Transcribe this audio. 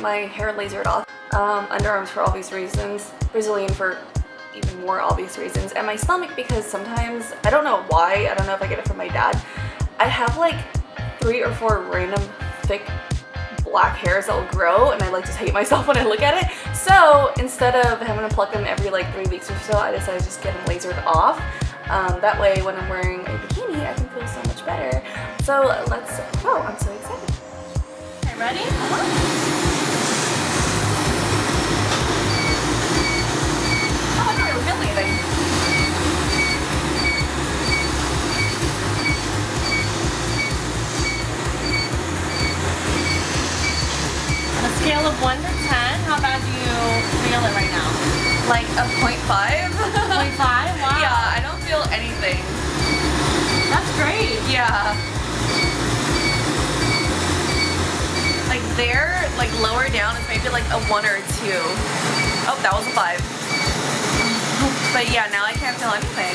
My hair lasered off, underarms for obvious reasons, Brazilian for even more obvious reasons, and my stomach because sometimes, I don't know why, I don't know if I get it from my dad, I have like 3 or 4 random thick black hairs that will grow, and I like just hate myself when I look at it. So instead of having to pluck them every like 3 weeks or so, I decided to just get them lasered off. That way when I'm wearing a bikini, I can feel so much better. So let's go, I'm so excited. Okay, ready? Oh, I don't really feel anything. On a scale of 1 to 10, how bad do you feel it right now? Like a 0.5? 0.5? Wow. Yeah, I don't feel anything. That's great. Yeah. Like there, like lower down is maybe like a 1 or a 2. Oh, that was a 5. But yeah, now I can't feel anything.